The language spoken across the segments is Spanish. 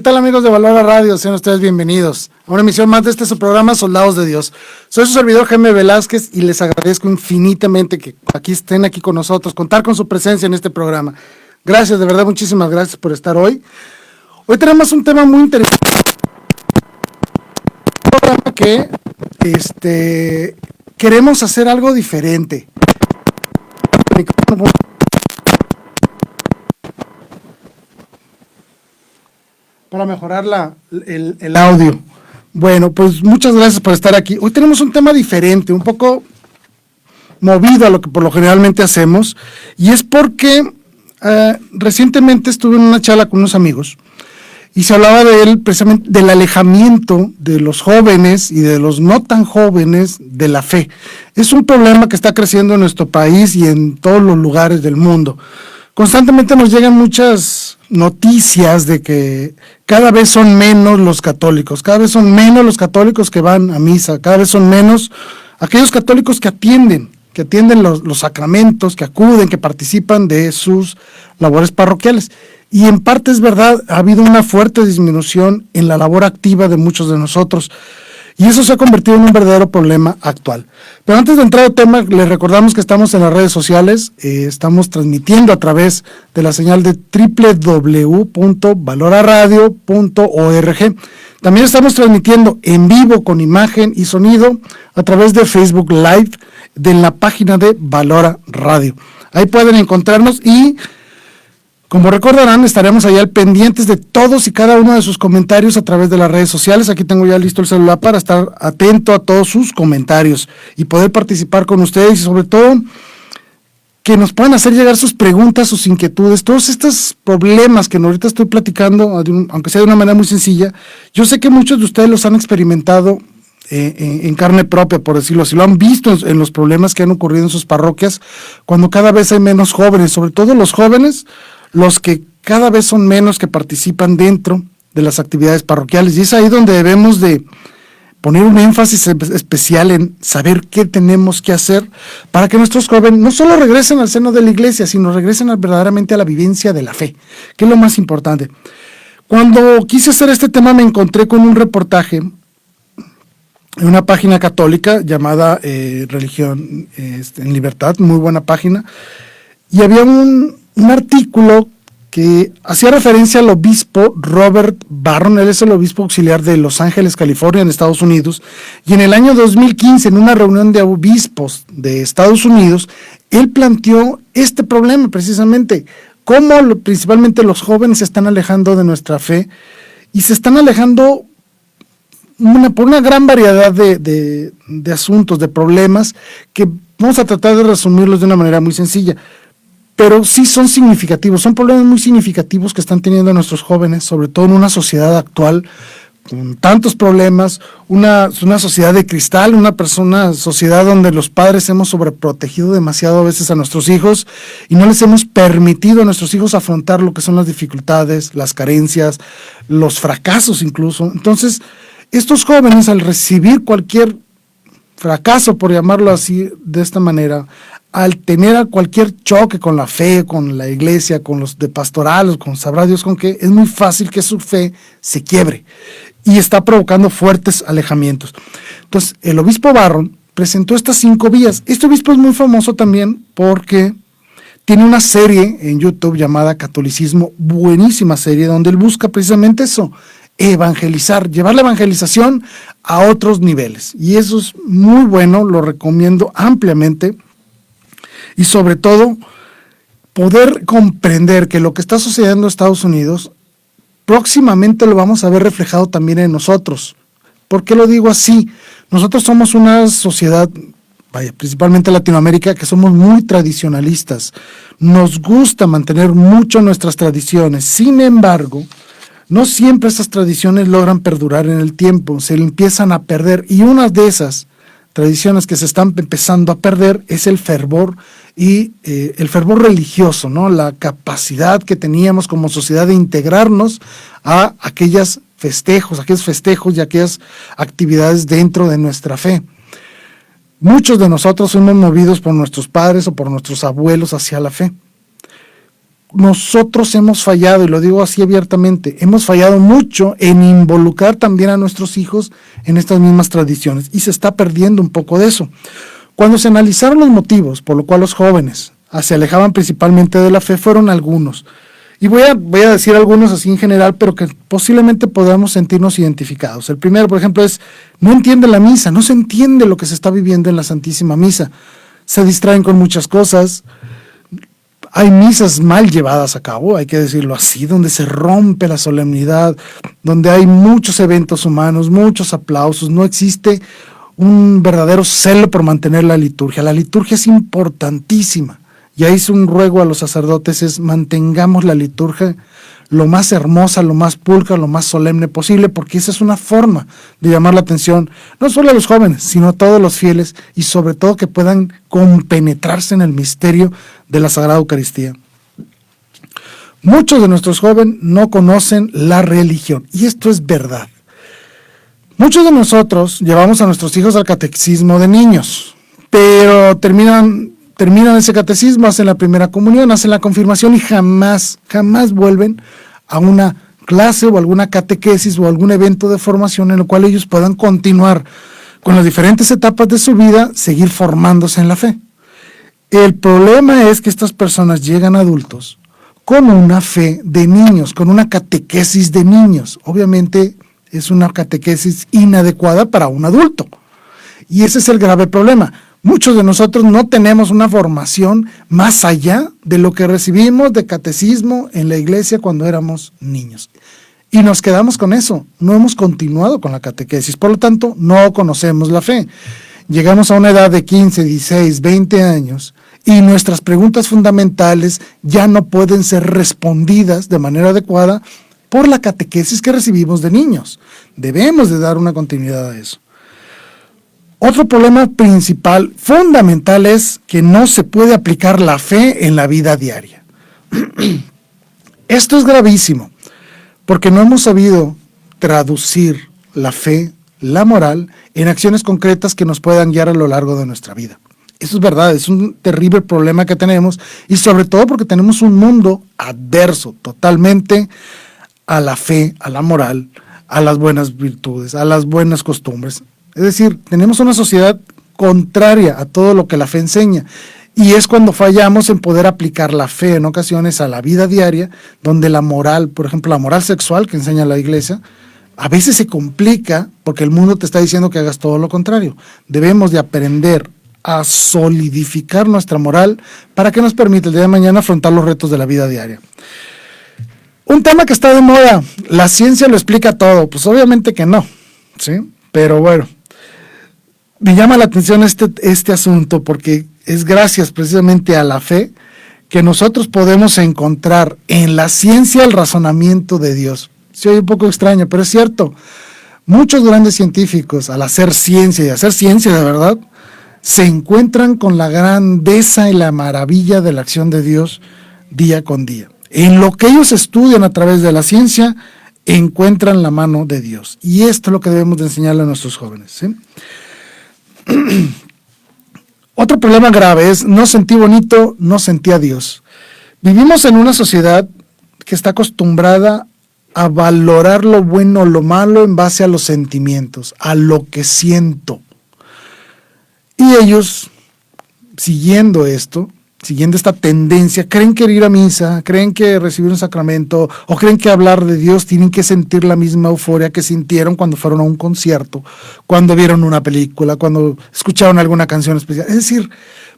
¿Qué tal, amigos de Valora Radio? Sean ustedes bienvenidos a una emisión más de su programa Soldados de Dios. Soy su servidor Jaime Velázquez y les agradezco infinitamente que estén aquí con nosotros, contar con su presencia en este programa. Gracias, de verdad, muchísimas gracias por estar hoy. Hoy tenemos un tema muy interesante, un programa que queremos hacer algo diferente. Para mejorar el audio. Bueno, pues muchas gracias por estar aquí. Hoy tenemos un tema diferente, un poco movido a lo que por lo generalmente hacemos, y es porque recientemente estuve en una charla con unos amigos y se hablaba precisamente del alejamiento de los jóvenes y de los no tan jóvenes de la fe. Es un problema que está creciendo en nuestro país y en todos los lugares del mundo. Constantemente nos llegan muchas noticias de que cada vez son menos los católicos, cada vez son menos los católicos que van a misa, cada vez son menos aquellos católicos que atienden los sacramentos, que acuden, que participan de sus labores parroquiales. Y en parte es verdad, ha habido una fuerte disminución en la labor activa de muchos de nosotros. Y eso se ha convertido en un verdadero problema actual. Pero antes de entrar al tema, les recordamos que estamos en las redes sociales, estamos transmitiendo a través de la señal de www.valoraradio.org. También estamos transmitiendo en vivo con imagen y sonido a través de Facebook Live de la página de Valora Radio. Ahí pueden encontrarnos y, como recordarán, estaremos allá al pendientes de todos y cada uno de sus comentarios a través de las redes sociales. Aquí tengo ya listo el celular para estar atento a todos sus comentarios y poder participar con ustedes, y sobre todo que nos puedan hacer llegar sus preguntas, sus inquietudes, todos estos problemas que ahorita estoy platicando, aunque sea de una manera muy sencilla. Yo sé que muchos de ustedes los han experimentado en carne propia, por decirlo así, lo han visto en los problemas que han ocurrido en sus parroquias, cuando cada vez hay menos jóvenes, sobre todo los jóvenes, los que cada vez son menos que participan dentro de las actividades parroquiales, y es ahí donde debemos de poner un énfasis especial en saber qué tenemos que hacer para que nuestros jóvenes no solo regresen al seno de la iglesia, sino regresen verdaderamente a la vivencia de la fe, que es lo más importante. Cuando quise hacer este tema me encontré con un reportaje en una página católica llamada Religión en Libertad, muy buena página, y había un artículo que hacía referencia al obispo Robert Barron. Él es el obispo auxiliar de Los Ángeles, California, en Estados Unidos, y en el año 2015, en una reunión de obispos de Estados Unidos, él planteó este problema precisamente, cómo principalmente los jóvenes se están alejando de nuestra fe, y se están alejando por una gran variedad de asuntos, de problemas, que vamos a tratar de resumirlos de una manera muy sencilla. Pero sí son significativos, son problemas muy significativos que están teniendo nuestros jóvenes, sobre todo en una sociedad actual con tantos problemas, una sociedad de cristal, una sociedad donde los padres hemos sobreprotegido demasiado a veces a nuestros hijos y no les hemos permitido a nuestros hijos afrontar lo que son las dificultades, las carencias, los fracasos incluso. Entonces, estos jóvenes, al recibir cualquier fracaso, por llamarlo así, de esta manera, al tener cualquier choque con la fe, con la iglesia, con los de pastoral, con sabrá Dios con qué, es muy fácil que su fe se quiebre y está provocando fuertes alejamientos. Entonces, el obispo Barron presentó estas 5 vías. Este obispo es muy famoso también porque tiene una serie en YouTube llamada Catolicismo, buenísima serie, donde él busca precisamente eso, evangelizar, llevar la evangelización a otros niveles. Y eso es muy bueno, lo recomiendo ampliamente. Y sobre todo, poder comprender que lo que está sucediendo en Estados Unidos, próximamente lo vamos a ver reflejado también en nosotros. ¿Por qué lo digo así? Nosotros somos una sociedad, principalmente Latinoamérica, que somos muy tradicionalistas. Nos gusta mantener mucho nuestras tradiciones. Sin embargo, no siempre esas tradiciones logran perdurar en el tiempo, se empiezan a perder. Y una de esas tradiciones que se están empezando a perder es el fervor y el fervor religioso, ¿no? La capacidad que teníamos como sociedad de integrarnos a aquellos festejos y aquellas actividades dentro de nuestra fe. Muchos de nosotros somos movidos por nuestros padres o por nuestros abuelos hacia la fe. nosotros hemos fallado, y lo digo así abiertamente, hemos fallado mucho en involucrar también a nuestros hijos en estas mismas tradiciones, y se está perdiendo un poco de eso. Cuando se analizaron los motivos por los cuales los jóvenes se alejaban principalmente de la fe, fueron algunos. Y voy a decir algunos así en general, pero que posiblemente podamos sentirnos identificados. El primero, por ejemplo, es: no entiende la misa, no se entiende lo que se está viviendo en la Santísima Misa. Se distraen con muchas cosas. Hay misas mal llevadas a cabo, hay que decirlo así, donde se rompe la solemnidad, donde hay muchos eventos humanos, muchos aplausos, no existe un verdadero celo por mantener la liturgia. La liturgia es importantísima. Y ahí es un ruego a los sacerdotes: es mantengamos la liturgia lo más hermosa, lo más pulcra, lo más solemne posible, porque esa es una forma de llamar la atención, no solo a los jóvenes, sino a todos los fieles, y sobre todo que puedan compenetrarse en el misterio de la Sagrada Eucaristía. Muchos de nuestros jóvenes no conocen la religión, y esto es verdad. Muchos de nosotros llevamos a nuestros hijos al catecismo de niños, pero terminan ese catecismo, hacen la primera comunión, hacen la confirmación y jamás vuelven a una clase o alguna catequesis o algún evento de formación en el cual ellos puedan continuar con las diferentes etapas de su vida, seguir formándose en la fe. El problema es que estas personas llegan adultos con una fe de niños, con una catequesis de niños. Obviamente es una catequesis inadecuada para un adulto. Y ese es el grave problema. Muchos de nosotros no tenemos una formación más allá de lo que recibimos de catecismo en la iglesia cuando éramos niños. Y nos quedamos con eso, no hemos continuado con la catequesis, por lo tanto no conocemos la fe. Llegamos a una edad de 15, 16, 20 años y nuestras preguntas fundamentales ya no pueden ser respondidas de manera adecuada por la catequesis que recibimos de niños. Debemos de dar una continuidad a eso. Otro problema principal, fundamental, es que no se puede aplicar la fe en la vida diaria. Esto es gravísimo, porque no hemos sabido traducir la fe, la moral, en acciones concretas que nos puedan guiar a lo largo de nuestra vida. Eso es verdad, es un terrible problema que tenemos, y sobre todo porque tenemos un mundo adverso totalmente a la fe, a la moral, a las buenas virtudes, a las buenas costumbres. Es decir, tenemos una sociedad contraria a todo lo que la fe enseña, y es cuando fallamos en poder aplicar la fe en ocasiones a la vida diaria, donde la moral, por ejemplo, la moral sexual que enseña la iglesia, a veces se complica porque el mundo te está diciendo que hagas todo lo contrario. Debemos de aprender a solidificar nuestra moral para que nos permita el día de mañana afrontar los retos de la vida diaria. Un tema que está de moda, la ciencia lo explica todo, pues obviamente que no, ¿sí? Pero bueno, me llama la atención este asunto porque es gracias precisamente a la fe que nosotros podemos encontrar en la ciencia el razonamiento de Dios. Se oye un poco extraño, pero es cierto. Muchos grandes científicos, al hacer ciencia y hacer ciencia de verdad, se encuentran con la grandeza y la maravilla de la acción de Dios día con día. En lo que ellos estudian a través de la ciencia, encuentran la mano de Dios. Y esto es lo que debemos de enseñarle a nuestros jóvenes, ¿sí? Otro problema grave es: no sentí bonito, no sentí a Dios. Vivimos en una sociedad que está acostumbrada a valorar lo bueno o lo malo en base a los sentimientos, a lo que siento. Y ellos, siguiendo esta tendencia, creen que ir a misa, creen que recibir un sacramento, o creen que hablar de Dios tienen que sentir la misma euforia que sintieron cuando fueron a un concierto, cuando vieron una película, cuando escucharon alguna canción especial. Es decir,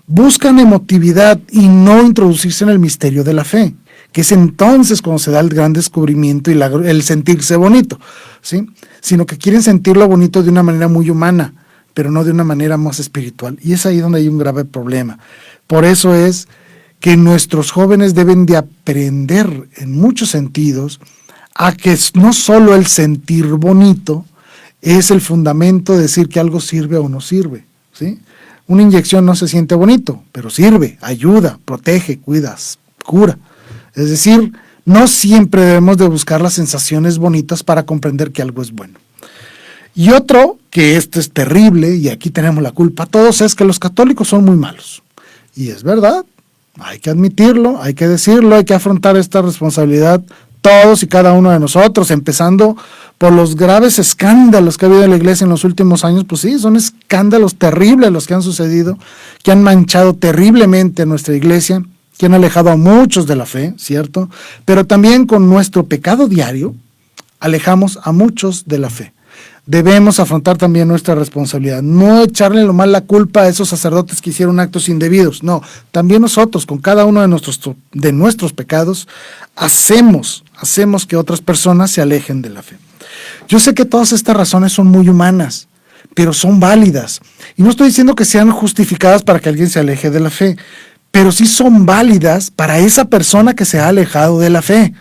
buscan emotividad y no introducirse en el misterio de la fe, que es entonces cuando se da el gran descubrimiento y el sentirse bonito, ¿sí? Sino que quieren sentirlo bonito de una manera muy humana, pero no de una manera más espiritual. Y es ahí donde hay un grave problema. Por eso es que nuestros jóvenes deben de aprender en muchos sentidos a que no solo el sentir bonito es el fundamento de decir que algo sirve o no sirve, ¿sí? Una inyección no se siente bonito, pero sirve, ayuda, protege, cuida, cura. Es decir, no siempre debemos de buscar las sensaciones bonitas para comprender que algo es bueno. Y otro, que esto es terrible, y aquí tenemos la culpa todos, es que los católicos son muy malos. Y es verdad, Hay que admitirlo, hay que decirlo, hay que afrontar esta responsabilidad todos y cada uno de nosotros, empezando por los graves escándalos que ha habido en la iglesia en los últimos años. Pues sí, son escándalos terribles los que han sucedido, que han manchado terriblemente a nuestra iglesia, que han alejado a muchos de la fe, ¿cierto? Pero también con nuestro pecado diario, alejamos a muchos de la fe. Debemos afrontar también nuestra responsabilidad, no echarle lo mal la culpa a esos sacerdotes que hicieron actos indebidos, no, también nosotros con cada uno de nuestros pecados hacemos que otras personas se alejen de la fe. Yo sé que todas estas razones son muy humanas, pero son válidas, y no estoy diciendo que sean justificadas para que alguien se aleje de la fe, pero sí son válidas para esa persona que se ha alejado de la fe.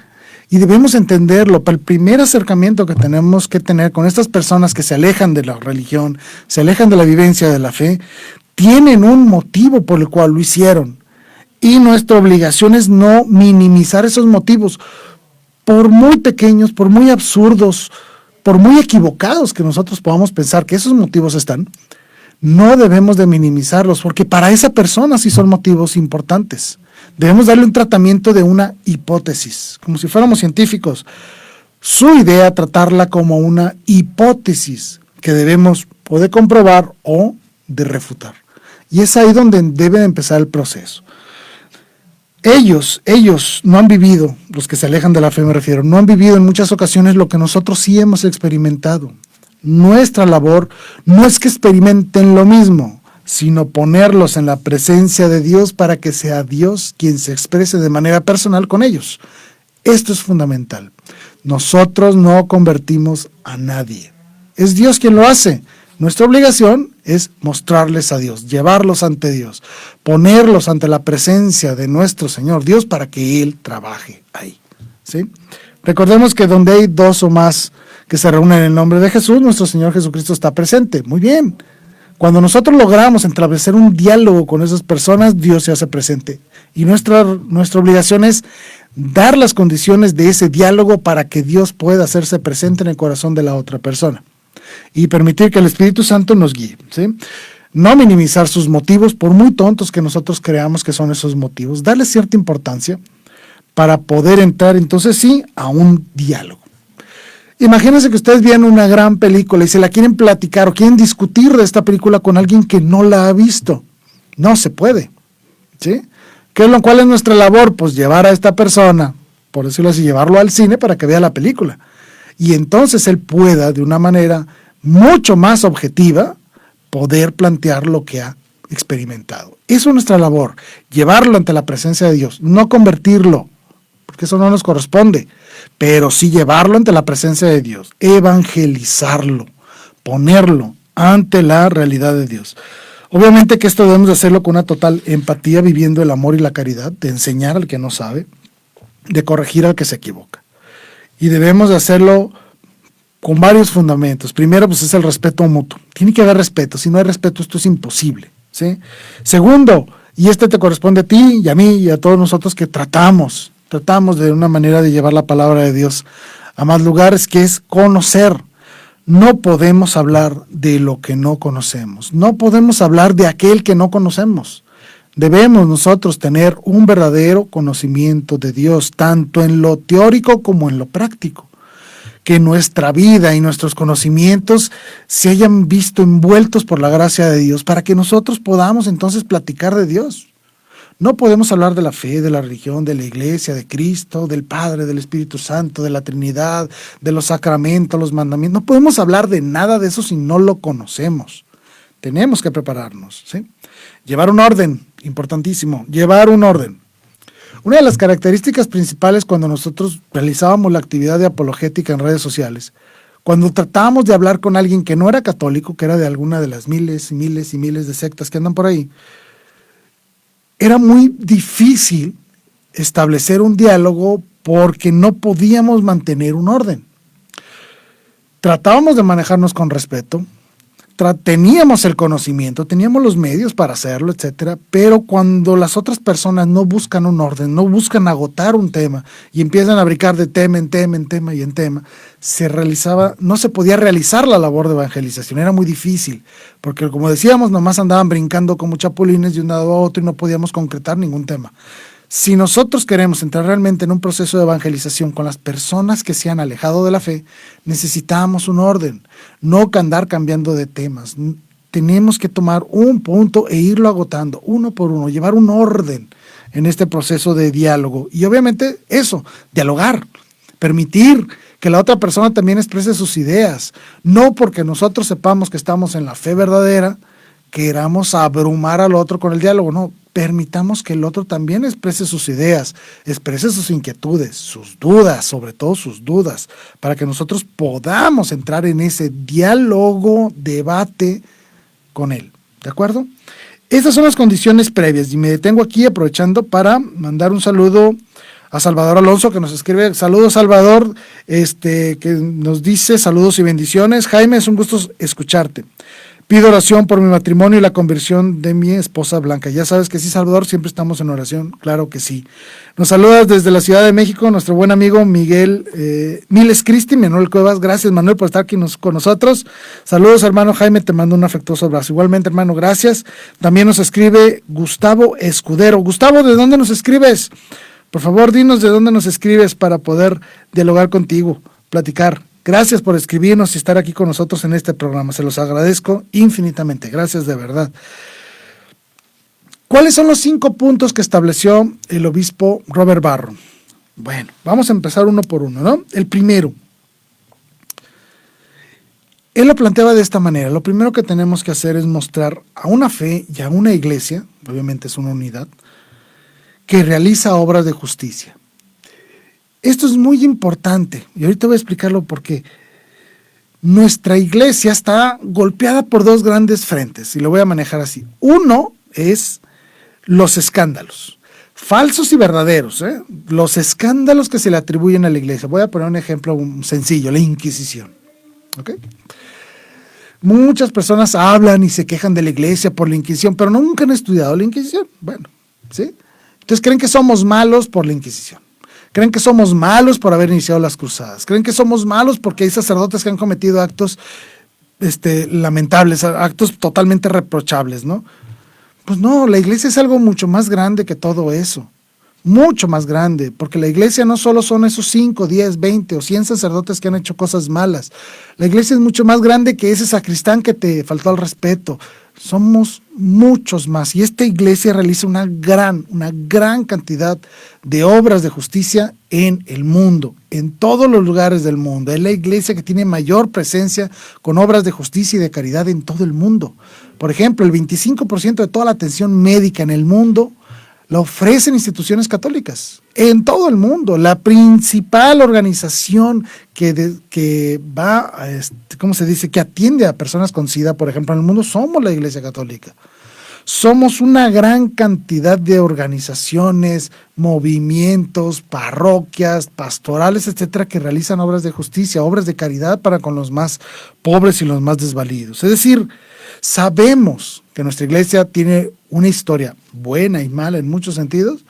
Y debemos entenderlo. Para el primer acercamiento que tenemos que tener con estas personas que se alejan de la religión, se alejan de la vivencia de la fe, tienen un motivo por el cual lo hicieron. Y nuestra obligación es no minimizar esos motivos, por muy pequeños, por muy absurdos, por muy equivocados que nosotros podamos pensar que esos motivos están. No debemos de minimizarlos, porque para esa persona sí son motivos importantes. Debemos darle un tratamiento de una hipótesis, como si fuéramos científicos. Su idea, tratarla como una hipótesis que debemos o de comprobar o de refutar. Y es ahí donde debe empezar el proceso. Ellos no han vivido, los que se alejan de la fe me refiero, no han vivido en muchas ocasiones lo que nosotros sí hemos experimentado. Nuestra labor no es que experimenten lo mismo, sino ponerlos en la presencia de Dios para que sea Dios quien se exprese de manera personal con ellos. Esto es fundamental. Nosotros no convertimos a nadie. Es Dios quien lo hace. Nuestra obligación es mostrarles a Dios, llevarlos ante Dios, ponerlos ante la presencia de nuestro Señor Dios para que Él trabaje ahí. ¿Sí? Recordemos que donde hay dos o más que se reúnen en el nombre de Jesús, nuestro Señor Jesucristo está presente. Muy bien. Cuando nosotros logramos establecer un diálogo con esas personas, Dios se hace presente. Y nuestra obligación es dar las condiciones de ese diálogo para que Dios pueda hacerse presente en el corazón de la otra persona. Y permitir que el Espíritu Santo nos guíe, ¿sí? No minimizar sus motivos, por muy tontos que nosotros creamos que son esos motivos. Darle cierta importancia para poder entrar, entonces sí, a un diálogo. Imagínense que ustedes vean una gran película y se la quieren platicar o quieren discutir de esta película con alguien que no la ha visto. No se puede, ¿sí? ¿Cuál es nuestra labor? Pues llevar a esta persona, por decirlo así, llevarlo al cine para que vea la película. Y entonces él pueda, de una manera mucho más objetiva, poder plantear lo que ha experimentado. Eso es nuestra labor, llevarlo ante la presencia de Dios, no convertirlo, porque eso no nos corresponde, pero sí llevarlo ante la presencia de Dios, evangelizarlo, ponerlo ante la realidad de Dios. Obviamente que esto debemos de hacerlo con una total empatía, viviendo el amor y la caridad, de enseñar al que no sabe, de corregir al que se equivoca. Y debemos de hacerlo con varios fundamentos. Primero, pues es el respeto mutuo. Tiene que haber respeto. Si no hay respeto, esto es imposible, ¿sí? Segundo, y este te corresponde a ti y a mí y a todos nosotros que tratamos de una manera de llevar la palabra de Dios a más lugares, que es conocer. No podemos hablar de lo que no conocemos. No podemos hablar de aquel que no conocemos. Debemos nosotros tener un verdadero conocimiento de Dios, tanto en lo teórico como en lo práctico. Que nuestra vida y nuestros conocimientos se hayan visto envueltos por la gracia de Dios, para que nosotros podamos entonces platicar de Dios. No podemos hablar de la fe, de la religión, de la iglesia, de Cristo, del Padre, del Espíritu Santo, de la Trinidad, de los sacramentos, los mandamientos. No podemos hablar de nada de eso si no lo conocemos. Tenemos que prepararnos, ¿sí? Llevar un orden, importantísimo, llevar un orden. Una de las características principales cuando nosotros realizábamos la actividad de apologética en redes sociales, cuando tratábamos de hablar con alguien que no era católico, que era de alguna de las miles y miles y miles de sectas que andan por ahí, era muy difícil establecer un diálogo porque no podíamos mantener un orden. Tratábamos de manejarnos con respeto, teníamos el conocimiento, teníamos los medios para hacerlo, etcétera, pero cuando las otras personas no buscan un orden, no buscan agotar un tema y empiezan a brincar de tema en tema, en tema y en tema, no se podía realizar la labor de evangelización, era muy difícil, porque como decíamos, nomás andaban brincando como chapulines de un lado a otro y no podíamos concretar ningún tema. Si nosotros queremos entrar realmente en un proceso de evangelización con las personas que se han alejado de la fe, necesitamos un orden, no andar cambiando de temas. Tenemos que tomar un punto e irlo agotando uno por uno, llevar un orden en este proceso de diálogo. Y obviamente eso, dialogar, permitir que la otra persona también exprese sus ideas. No porque nosotros sepamos que estamos en la fe verdadera, queramos abrumar al otro con el diálogo, no. Permitamos que el otro también exprese sus ideas, exprese sus inquietudes, sus dudas, sobre todo sus dudas, para que nosotros podamos entrar en ese diálogo, debate con él. ¿De acuerdo? Estas son las condiciones previas y me detengo aquí aprovechando para mandar un saludo a Salvador Alonso, que nos escribe. Saludos, Salvador, que nos dice saludos y bendiciones. Jaime, es un gusto escucharte. Pido oración por mi matrimonio y la conversión de mi esposa Blanca. Ya sabes que sí, Salvador, siempre estamos en oración, claro que sí. Nos saludas desde la Ciudad de México nuestro buen amigo Miguel Miles Cristi, Manuel Cuevas. Gracias, Manuel, por estar aquí con nosotros. Saludos, hermano Jaime, te mando un afectuoso abrazo. Igualmente, hermano, gracias. También nos escribe Gustavo Escudero. Gustavo, ¿de dónde nos escribes? Por favor, dinos de dónde nos escribes para poder dialogar contigo, platicar. Gracias por escribirnos y estar aquí con nosotros en este programa. Se los agradezco infinitamente. Gracias de verdad. ¿Cuáles son los 5 puntos que estableció el obispo Robert Barro? Bueno, vamos a empezar uno por uno, ¿no? El primero. Él lo planteaba de esta manera. Lo primero que tenemos que hacer es mostrar a una fe y a una iglesia, obviamente es una unidad, que realiza obras de justicia. Esto es muy importante, y ahorita voy a explicarlo porque nuestra iglesia está golpeada por 2 grandes frentes, y lo voy a manejar así. Uno es los escándalos, falsos y verdaderos, los escándalos que se le atribuyen a la iglesia. Voy a poner un ejemplo sencillo, la Inquisición. ¿Okay? Muchas personas hablan y se quejan de la iglesia por la Inquisición, pero nunca han estudiado la Inquisición. Bueno, ¿sí? Entonces creen que somos malos por la Inquisición. Creen que somos malos por haber iniciado las cruzadas. Creen que somos malos porque hay sacerdotes que han cometido actos lamentables, actos totalmente reprochables, ¿no? Pues no, la iglesia es algo mucho más grande que todo eso. Mucho más grande, porque la iglesia no solo son esos 5, 10, 20 o 100 sacerdotes que han hecho cosas malas. La iglesia es mucho más grande que ese sacristán que te faltó al respeto. Somos muchos más, y esta iglesia realiza una gran cantidad de obras de justicia en el mundo, en todos los lugares del mundo. Es la iglesia que tiene mayor presencia con obras de justicia y de caridad en todo el mundo. Por ejemplo, el 25% de toda la atención médica en el mundo la ofrecen instituciones católicas en todo el mundo. La principal organización que va, ¿cómo se dice?, que atiende a personas con SIDA, por ejemplo, en el mundo, somos la Iglesia Católica. Somos una gran cantidad de organizaciones, movimientos, parroquias, pastorales, etcétera, que realizan obras de justicia, obras de caridad para con los más pobres y los más desvalidos. Es decir, sabemos que nuestra iglesia tiene una historia buena y mala en muchos sentidos,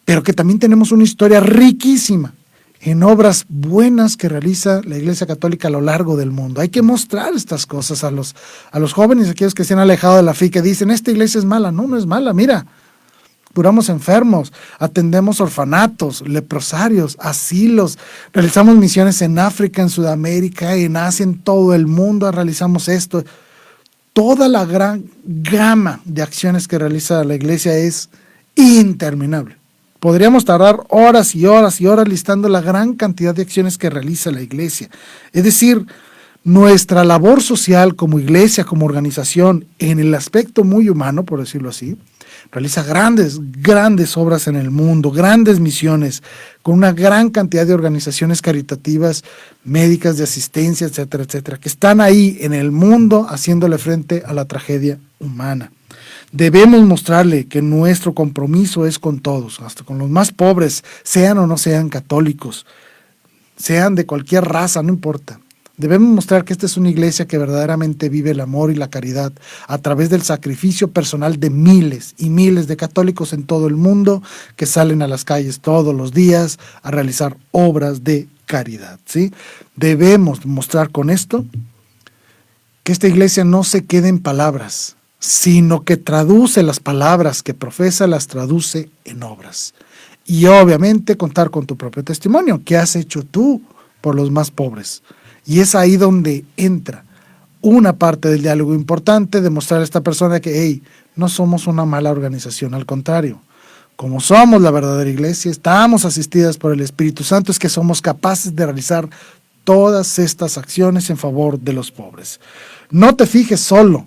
pero que también tenemos una historia riquísima en obras buenas que realiza la Iglesia Católica a lo largo del mundo. Hay que mostrar estas cosas a los jóvenes, aquellos que se han alejado de la fe, que dicen, esta iglesia es mala. No, no es mala, mira, curamos enfermos, atendemos orfanatos, leprosarios, asilos, realizamos misiones en África, en Sudamérica, en Asia, en todo el mundo realizamos esto. Toda la gran gama de acciones que realiza la iglesia es interminable. Podríamos tardar horas y horas y horas listando la gran cantidad de acciones que realiza la iglesia. Es decir, nuestra labor social como iglesia, como organización, en el aspecto muy humano, por decirlo así, realiza grandes obras en el mundo, grandes misiones, con una gran cantidad de organizaciones caritativas, médicas, de asistencia, etcétera, etcétera, que están ahí en el mundo haciéndole frente a la tragedia humana. Debemos mostrarle que nuestro compromiso es con todos, hasta con los más pobres, sean o no sean católicos, sean de cualquier raza, no importa. Debemos mostrar que esta es una iglesia que verdaderamente vive el amor y la caridad a través del sacrificio personal de miles y miles de católicos en todo el mundo que salen a las calles todos los días a realizar obras de caridad, ¿sí? Debemos mostrar con esto que esta iglesia no se quede en palabras, sino que traduce las palabras que profesa, las traduce en obras. Y obviamente contar con tu propio testimonio. ¿Qué has hecho tú por los más pobres? Y es ahí donde entra una parte del diálogo importante, de mostrar a esta persona que, hey, no somos una mala organización, al contrario. Como somos la verdadera iglesia, estamos asistidas por el Espíritu Santo, es que somos capaces de realizar todas estas acciones en favor de los pobres. No te fijes solo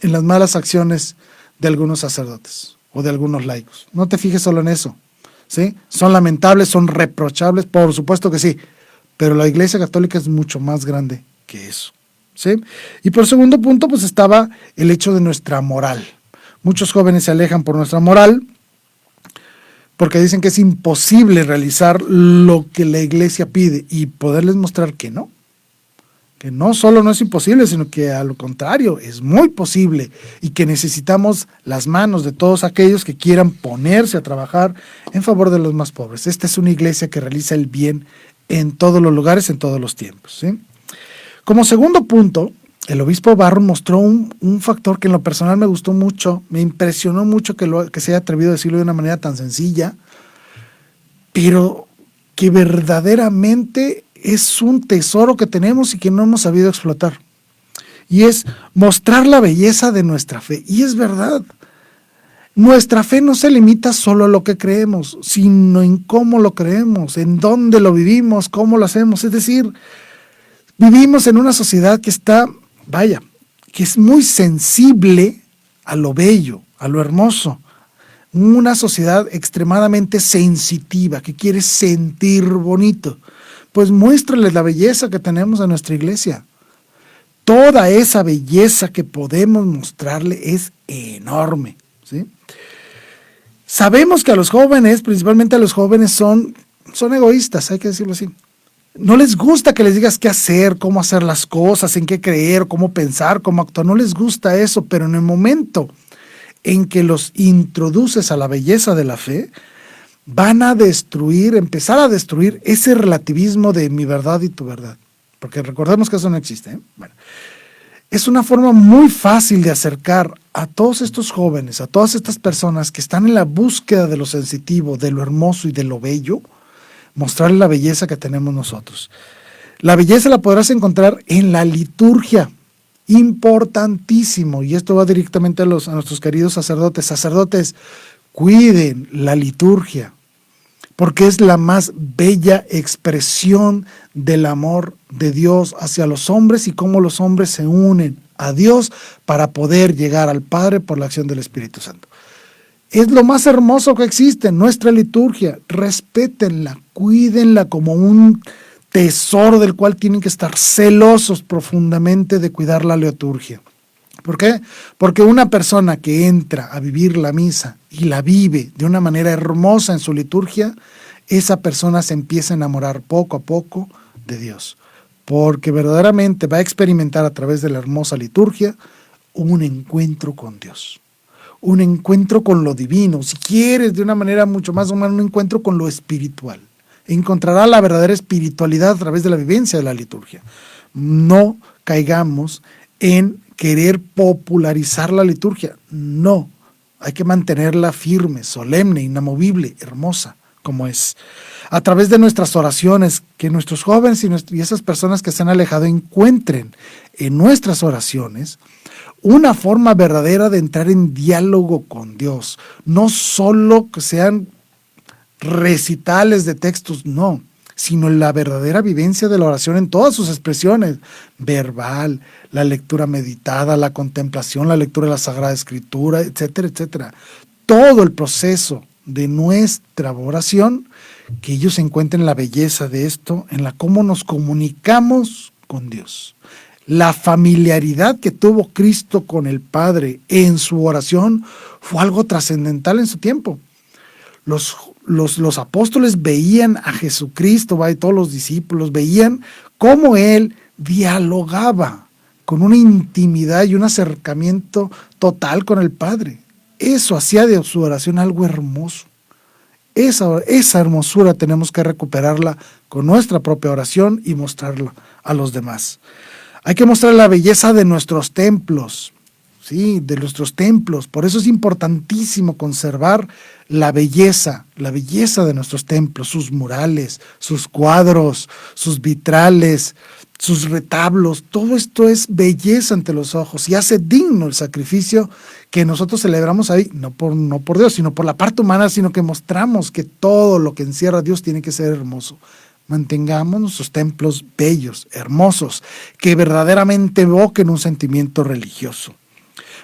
en las malas acciones de algunos sacerdotes o de algunos laicos. No te fijes solo en eso, ¿sí? Son lamentables, son reprochables, por supuesto que sí, pero la Iglesia Católica es mucho más grande que eso, ¿sí? Y por segundo punto, pues estaba el hecho de nuestra moral. Muchos jóvenes se alejan por nuestra moral porque dicen que es imposible realizar lo que la Iglesia pide y poderles mostrar que no solo no es imposible, sino que a lo contrario, es muy posible y que necesitamos las manos de todos aquellos que quieran ponerse a trabajar en favor de los más pobres. Esta es una iglesia que realiza el bien en todos los lugares, en todos los tiempos, ¿sí? Como segundo punto, el obispo Barron mostró un factor que en lo personal me gustó mucho, me impresionó mucho que se haya atrevido a decirlo de una manera tan sencilla, pero que verdaderamente es un tesoro que tenemos y que no hemos sabido explotar. Y es mostrar la belleza de nuestra fe. Y es verdad, nuestra fe no se limita solo a lo que creemos, sino en cómo lo creemos, en dónde lo vivimos, cómo lo hacemos. Es decir, vivimos en una sociedad que que es muy sensible a lo bello, a lo hermoso. Una sociedad extremadamente sensitiva, que quiere sentir bonito. Pues muéstrales la belleza que tenemos en nuestra iglesia. Toda esa belleza que podemos mostrarle es enorme, ¿sí? Sabemos que a los jóvenes, principalmente a los jóvenes, son egoístas, hay que decirlo así. No les gusta que les digas qué hacer, cómo hacer las cosas, en qué creer, cómo pensar, cómo actuar. No les gusta eso, pero en el momento en que los introduces a la belleza de la fe, van a empezar a destruir ese relativismo de mi verdad y tu verdad. Porque recordemos que eso no existe, ¿eh? Bueno, es una forma muy fácil de acercar a todos estos jóvenes, a todas estas personas que están en la búsqueda de lo sensitivo, de lo hermoso y de lo bello, mostrarles la belleza que tenemos nosotros. La belleza la podrás encontrar en la liturgia, importantísimo, y esto va directamente a nuestros queridos sacerdotes. Sacerdotes, cuiden la liturgia, porque es la más bella expresión del amor de Dios hacia los hombres y cómo los hombres se unen a Dios para poder llegar al Padre por la acción del Espíritu Santo. Es lo más hermoso que existe, nuestra liturgia. Respétenla, cuídenla como un tesoro del cual tienen que estar celosos profundamente de cuidar la liturgia. ¿Por qué? Porque una persona que entra a vivir la misa y la vive de una manera hermosa en su liturgia, esa persona se empieza a enamorar poco a poco de Dios, porque verdaderamente va a experimentar a través de la hermosa liturgia un encuentro con Dios, un encuentro con lo divino, si quieres de una manera mucho más humana, un encuentro con lo espiritual. Encontrará la verdadera espiritualidad a través de la vivencia de la liturgia. No caigamos en querer popularizar la liturgia. No, hay que mantenerla firme, solemne, inamovible, hermosa, como es. A través de nuestras oraciones, que nuestros jóvenes y esas personas que se han alejado encuentren en nuestras oraciones una forma verdadera de entrar en diálogo con Dios. No solo que sean recitales de textos, no, sino la verdadera vivencia de la oración en todas sus expresiones, verbal, la lectura meditada, la contemplación, la lectura de la Sagrada Escritura, etcétera, etcétera. Todo el proceso de nuestra oración, que ellos encuentren la belleza de esto, en la cómo nos comunicamos con Dios. La familiaridad que tuvo Cristo con el Padre en su oración fue algo trascendental en su tiempo. Los apóstoles veían a Jesucristo, y todos los discípulos veían cómo él dialogaba con una intimidad y un acercamiento total con el Padre. Eso hacía de su oración algo hermoso. Esa hermosura tenemos que recuperarla con nuestra propia oración y mostrarla a los demás. Hay que mostrar la belleza de nuestros templos, ¿sí? De nuestros templos. Por eso es importantísimo conservar la belleza de nuestros templos, sus murales, sus cuadros, sus vitrales, sus retablos. Todo esto es belleza ante los ojos y hace digno el sacrificio que nosotros celebramos ahí, no por Dios, sino por la parte humana, sino que mostramos que todo lo que encierra a Dios tiene que ser hermoso. Mantengamos nuestros templos bellos, hermosos, que verdaderamente evoquen un sentimiento religioso.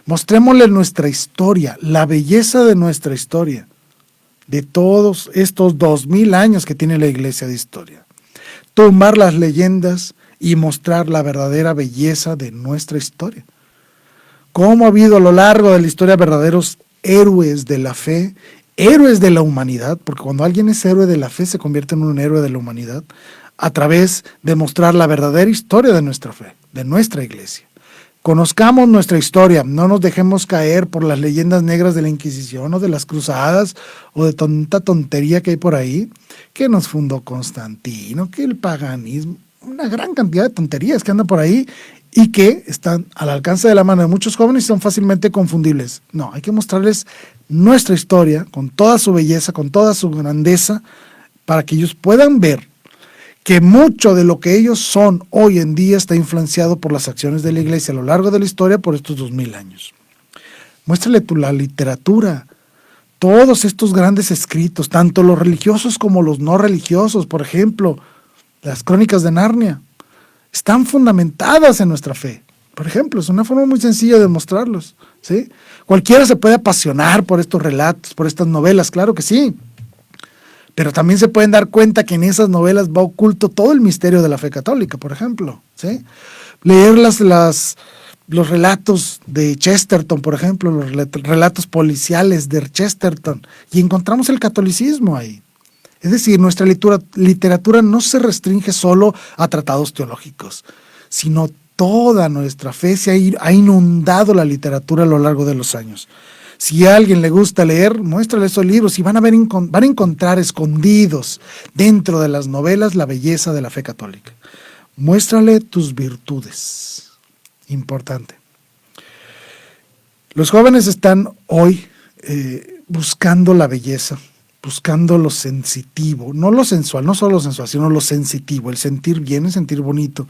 Mostrémosle nuestra historia, la belleza de nuestra historia, de todos estos 2000 años que tiene la Iglesia de historia. Tumbar las leyendas y mostrar la verdadera belleza de nuestra historia. Cómo ha habido a lo largo de la historia verdaderos héroes de la fe, héroes de la humanidad, porque cuando alguien es héroe de la fe se convierte en un héroe de la humanidad, a través de mostrar la verdadera historia de nuestra fe, de nuestra iglesia. Conozcamos nuestra historia, no nos dejemos caer por las leyendas negras de la Inquisición o de las cruzadas o de tanta tontería que hay por ahí, que nos fundó Constantino, que el paganismo, una gran cantidad de tonterías que andan por ahí y que están al alcance de la mano de muchos jóvenes y son fácilmente confundibles. No, hay que mostrarles nuestra historia con toda su belleza, con toda su grandeza, para que ellos puedan ver que mucho de lo que ellos son hoy en día está influenciado por las acciones de la iglesia a lo largo de la historia por estos 2000 años. Muéstrale tú la literatura, todos estos grandes escritos, tanto los religiosos como los no religiosos, por ejemplo, las Crónicas de Narnia, están fundamentadas en nuestra fe. Por ejemplo, es una forma muy sencilla de mostrarlos, ¿sí? Cualquiera se puede apasionar por estos relatos, por estas novelas, claro que sí. Pero también se pueden dar cuenta que en esas novelas va oculto todo el misterio de la fe católica, por ejemplo, ¿sí? Leer los relatos de Chesterton, por ejemplo, los relatos policiales de Chesterton, y encontramos el catolicismo ahí. Es decir, nuestra literatura no se restringe solo a tratados teológicos, sino toda nuestra fe se ha inundado la literatura a lo largo de los años. Si a alguien le gusta leer, muéstrale esos libros y van a encontrar escondidos dentro de las novelas la belleza de la fe católica. Muéstrale tus virtudes. Importante. Los jóvenes están hoy buscando la belleza, buscando lo sensitivo, no lo sensual, no solo lo sensual, sino lo sensitivo, el sentir bien, el sentir bonito.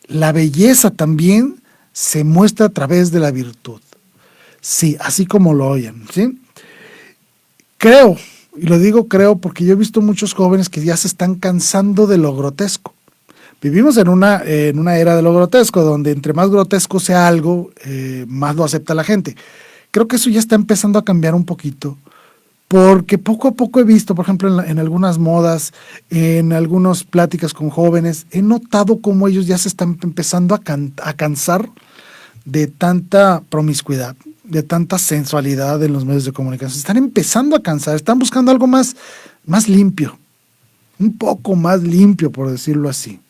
La belleza también se muestra a través de la virtud. Sí, así como lo oyen, ¿sí? Creo, y lo digo creo porque yo he visto muchos jóvenes que ya se están cansando de lo grotesco. Vivimos en una era de lo grotesco, donde entre más grotesco sea algo, más lo acepta la gente. Creo que eso ya está empezando a cambiar un poquito, porque poco a poco he visto, por ejemplo, en algunas modas, en algunas pláticas con jóvenes, he notado cómo ellos ya se están empezando a cansar de tanta promiscuidad, de tanta sensualidad en los medios de comunicación. Se están empezando a cansar, están buscando algo más limpio, un poco más limpio, por decirlo así.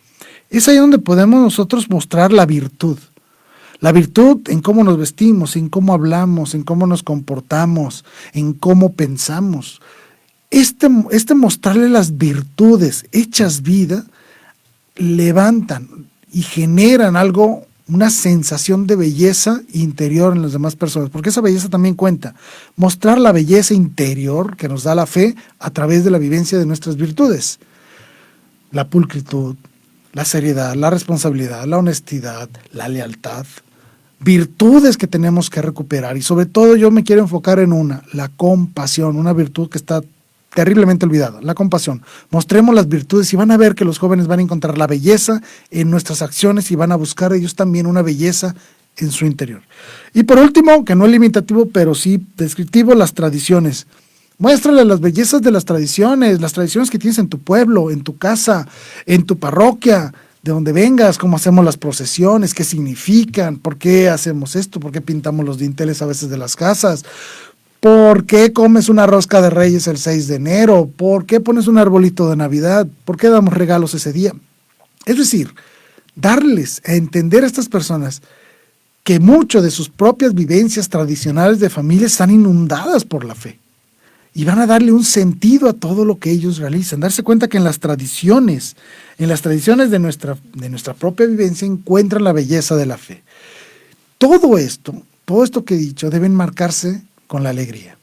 Es ahí donde podemos nosotros mostrar la virtud. La virtud en cómo nos vestimos, en cómo hablamos, en cómo nos comportamos, en cómo pensamos. Este mostrarle las virtudes hechas vida, levantan y generan algo, una sensación de belleza interior en las demás personas, porque esa belleza también cuenta. Mostrar la belleza interior que nos da la fe a través de la vivencia de nuestras virtudes. La pulcritud, la seriedad, la responsabilidad, la honestidad, la lealtad. Virtudes que tenemos que recuperar, y sobre todo yo me quiero enfocar en la compasión, una virtud que está terriblemente olvidada, la compasión. Mostremos las virtudes y van a ver que los jóvenes van a encontrar la belleza en nuestras acciones y van a buscar ellos también una belleza en su interior. Y por último, que no es limitativo, pero sí descriptivo, las tradiciones. Muéstrale las bellezas de las tradiciones que tienes en tu pueblo, en tu casa, en tu parroquia, de donde vengas, cómo hacemos las procesiones, qué significan, por qué hacemos esto, por qué pintamos los dinteles a veces de las casas, por qué comes una rosca de Reyes el 6 de enero, por qué pones un arbolito de Navidad, por qué damos regalos ese día. Es decir, darles a entender a estas personas que mucho de sus propias vivencias tradicionales de familia están inundadas por la fe. Y van a darle un sentido a todo lo que ellos realizan. Darse cuenta que en las tradiciones de nuestra propia vivencia encuentran la belleza de la fe. Todo esto que he dicho debe enmarcarse con la alegría.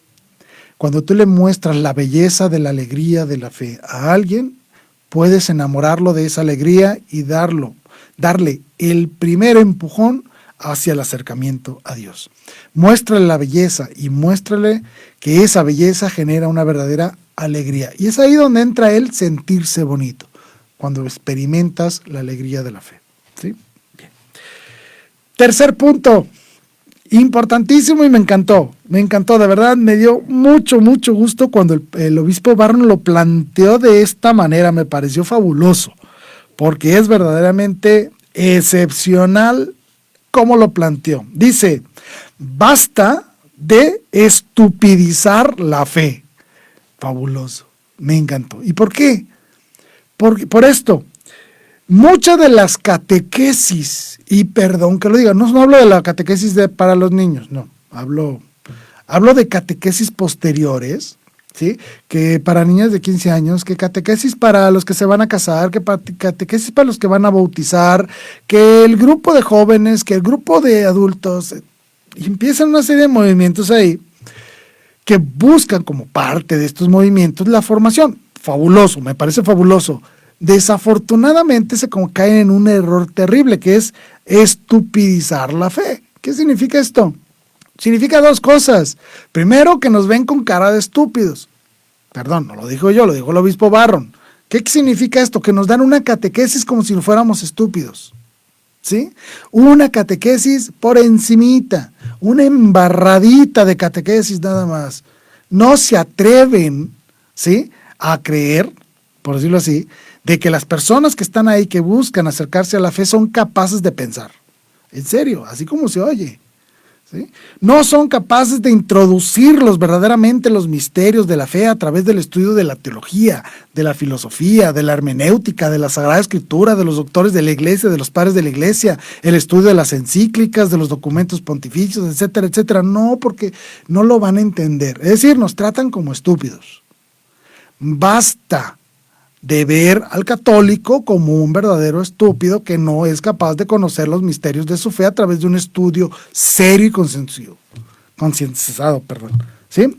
Cuando tú le muestras la belleza de la alegría de la fe a alguien, puedes enamorarlo de esa alegría y darle el primer empujón hacia el acercamiento a Dios. Muéstrale la belleza y muéstrale que esa belleza genera una verdadera alegría. Y es ahí donde entra el sentirse bonito, cuando experimentas la alegría de la fe. ¿Sí? Bien. Tercer punto, importantísimo y me encantó, de verdad, me dio mucho gusto cuando el obispo Barron lo planteó de esta manera, me pareció fabuloso, porque es verdaderamente excepcional cómo lo planteó. Dice, basta de estupidizar la fe. Fabuloso, me encantó. ¿Y por qué? Por esto, muchas de las catequesis, y perdón que lo diga, no hablo de la catequesis para los niños, no, hablo de catequesis posteriores, ¿sí? Que para niñas de 15 años, que catequesis para los que se van a casar, que catequesis para los que van a bautizar, que el grupo de jóvenes, que el grupo de adultos, y empiezan una serie de movimientos ahí que buscan como parte de estos movimientos la formación. Fabuloso, me parece fabuloso. Desafortunadamente se caen en un error terrible, que es estupidizar la fe. ¿Qué significa esto? Significa dos cosas. Primero, que nos ven con cara de estúpidos. Perdón, no lo digo yo, lo dijo el obispo Barron. ¿Qué significa esto? Que nos dan una catequesis como si fuéramos estúpidos. ¿Sí? Una catequesis por encimita, una embarradita de catequesis nada más. No se atreven, ¿sí?, a creer, por decirlo así, de que las personas que están ahí, que buscan acercarse a la fe, son capaces de pensar. En serio, así como se oye. ¿Sí? No son capaces de introducirlos verdaderamente los misterios de la fe a través del estudio de la teología, de la filosofía, de la hermenéutica, de la Sagrada Escritura, de los doctores de la Iglesia, de los padres de la Iglesia, el estudio de las encíclicas, de los documentos pontificios, etcétera, etcétera. No, porque no lo van a entender. Es decir, nos tratan como estúpidos. Basta de ver al católico como un verdadero estúpido que no es capaz de conocer los misterios de su fe a través de un estudio serio y concientizado, ¿sí?